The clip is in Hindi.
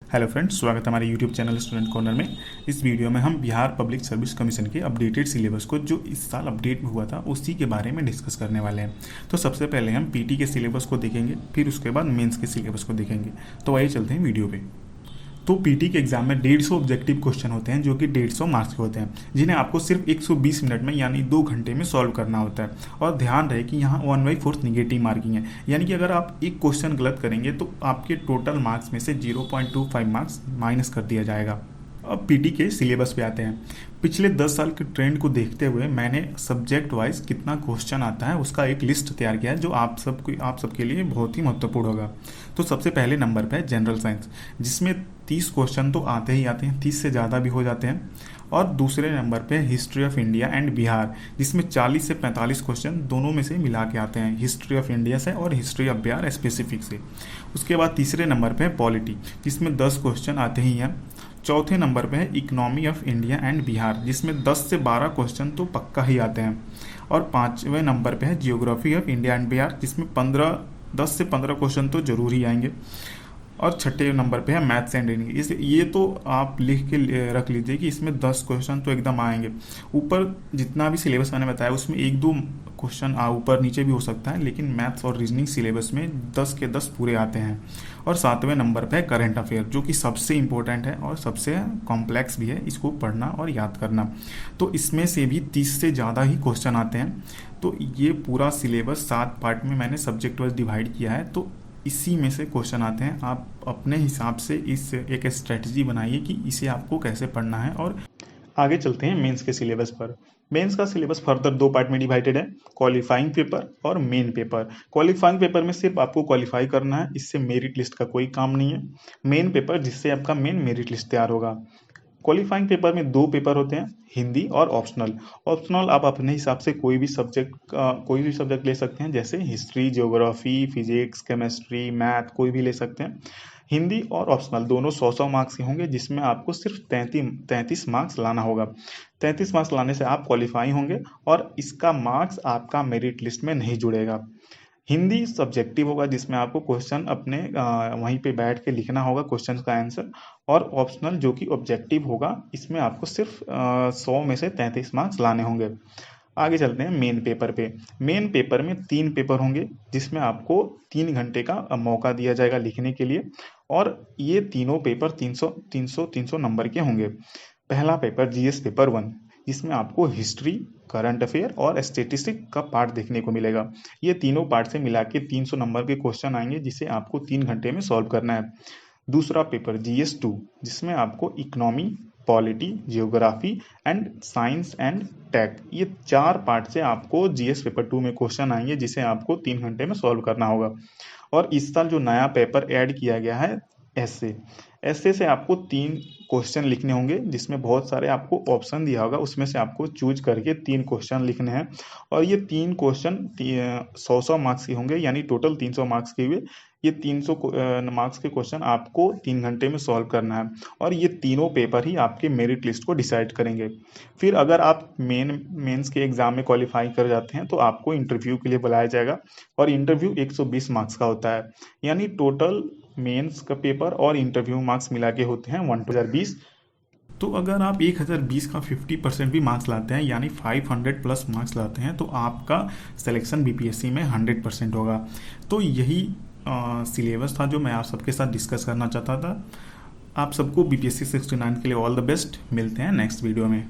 हेलो फ्रेंड्स, स्वागत है हमारे यूट्यूब चैनल स्टूडेंट कॉर्नर में। इस वीडियो में हम बिहार पब्लिक सर्विस कमीशन के अपडेटेड सिलेबस को जो इस साल अपडेट हुआ था उसी के बारे में डिस्कस करने वाले हैं। तो सबसे पहले हम पीटी के सिलेबस को देखेंगे, फिर उसके बाद मेंस के सिलेबस को देखेंगे। तो आइए चलते हैं वीडियो पे। तो पीटी के एग्जाम में 150 ऑब्जेक्टिव क्वेश्चन होते हैं जो कि 150 मार्क्स के होते हैं, जिन्हें आपको सिर्फ 120 मिनट में यानी 2 घंटे में सॉल्व करना होता है। और ध्यान रहे कि यहाँ 1/4 निगेटिव मार्किंग है, यानी कि अगर आप एक क्वेश्चन गलत करेंगे तो आपके टोटल मार्क्स में से 0.25 मार्क्स माइनस कर दिया जाएगा। अब पीटी के सिलेबस पे आते हैं। पिछले 10 साल के ट्रेंड को देखते हुए मैंने सब्जेक्ट वाइज कितना क्वेश्चन आता है उसका एक लिस्ट तैयार किया है जो आप सबके लिए बहुत ही महत्वपूर्ण होगा। तो सबसे पहले नंबर पे है जनरल साइंस, जिसमें 30 क्वेश्चन तो आते ही आते हैं, 30 से ज़्यादा भी हो जाते हैं। और दूसरे नंबर पे history of India and Bihar, जिसमें 40 से 45 क्वेश्चन दोनों में से मिला के आते हैं, हिस्ट्री ऑफ इंडिया से और हिस्ट्री ऑफ बिहार स्पेसिफिक से। उसके बाद तीसरे नंबर पे है पॉलिटी, जिसमें 10 क्वेश्चन आते ही हैं। चौथे नंबर पे है economy of India and Bihar, जिसमें 10 से 12 क्वेश्चन तो पक्का ही आते हैं। और पाँचवें नंबर पे है geography of India and Bihar, जिसमें 10 से 15 क्वेश्चन तो जरूर ही आएंगे। और छठे नंबर पे है मैथ्स एंड रीजनिंग। ये तो आप लिख के रख लीजिए कि इसमें 10 क्वेश्चन तो एकदम आएंगे। ऊपर जितना भी सिलेबस मैंने बताया उसमें 1-2 क्वेश्चन ऊपर नीचे भी हो सकता है, लेकिन मैथ्स और रीजनिंग सिलेबस में 10 के 10 पूरे आते हैं। और 7वें नंबर पे है करंट अफेयर, जो कि सबसे इंपॉर्टेंट है और सबसे कॉम्प्लेक्स भी है, इसको पढ़ना और याद करना। तो इसमें से भी 30 से ज़्यादा ही क्वेश्चन आते हैं। तो ये पूरा सिलेबस 7 पार्ट में मैंने सब्जेक्ट वाइज डिवाइड किया है, तो इसी में से क्वेश्चन आते हैं। आप अपने हिसाब से इस एक स्ट्रेटजी बनाइए कि इसे आपको कैसे पढ़ना है। और आगे चलते हैं मेंस के सिलेबस पर। मेंस का सिलेबस फर्दर 2 पार्ट में डिवाइडेड है, क्वालिफाइंग पेपर और मेन पेपर। क्वालिफाइंग पेपर में सिर्फ आपको क्वालिफाई करना है, इससे मेरिट लिस्ट का कोई काम नहीं है। मेन पेपर जिससे आपका मेन मेरिट लिस्ट तैयार होगा। क्वालिफाइंग पेपर में 2 पेपर होते हैं, हिंदी और ऑप्शनल। ऑप्शनल आप अपने हिसाब से कोई भी सब्जेक्ट ले सकते हैं, जैसे history, geography, physics, chemistry, math, कोई भी ले सकते हैं। हिंदी और ऑप्शनल दोनों 100 मार्क्स के होंगे, जिसमें आपको सिर्फ 33 मार्क्स लाना होगा। 33 मार्क्स लाने से आप क्वालिफाई होंगे और इसका मार्क्स आपका मेरिट लिस्ट में नहीं जुड़ेगा। हिंदी सब्जेक्टिव होगा, जिसमें आपको क्वेश्चन अपने वहीं पे बैठ के लिखना होगा, क्वेश्चन का आंसर। और ऑप्शनल जो कि ऑब्जेक्टिव होगा, इसमें आपको सिर्फ 100 में से 33 मार्क्स लाने होंगे। आगे चलते हैं मेन पेपर पे। मेन पेपर में 3 पेपर होंगे, जिसमें आपको 3 घंटे का मौका दिया जाएगा लिखने के लिए। और ये तीनों पेपर 300 नंबर के होंगे। पहला पेपर जीएस पेपर 1, जिसमें आपको हिस्ट्री, करंट अफेयर और स्टेटिस्टिक का पार्ट देखने को मिलेगा। ये तीनों पार्ट से मिला के 300 नंबर के क्वेश्चन आएंगे, जिसे आपको 3 घंटे में सॉल्व करना है। दूसरा पेपर जीएस 2, जिसमें आपको economy, polity, geography and science and tech, ये 4 पार्ट से आपको जीएस पेपर 2 में क्वेश्चन आएंगे, जिसे आपको 3 घंटे में सॉल्व करना होगा। और इस साल जो नया पेपर ऐड किया गया है ऐसे से आपको 3 क्वेश्चन लिखने होंगे, जिसमें बहुत सारे आपको ऑप्शन दिया होगा, उसमें से आपको चूज करके 3 क्वेश्चन लिखने हैं। और ये 3 क्वेश्चन 100 मार्क्स के होंगे, यानी टोटल 300 मार्क्स के हुए। ये 300 मार्क्स के क्वेश्चन आपको 3 घंटे में सॉल्व करना है। और ये तीनों पेपर ही आपके मेरिट लिस्ट को डिसाइड करेंगे। फिर अगर आप मेंस के एग्जाम में क्वालिफाई कर जाते हैं तो आपको इंटरव्यू के लिए बुलाया जाएगा। और इंटरव्यू 120 मार्क्स का होता है, यानी टोटल मेंस का पेपर और इंटरव्यू मार्क्स मिला के होते हैं 1020। तो अगर आप 1020 का 50% भी मार्क्स लाते हैं, यानी 500 प्लस मार्क्स लाते हैं, तो आपका सिलेक्शन बीपीएससी में 100% होगा। तो यही सिलेबस था जो मैं आप सबके साथ डिस्कस करना चाहता था। आप सबको बीपीएससी 69 के लिए ऑल द बेस्ट। मिलते हैं नेक्स्ट वीडियो में।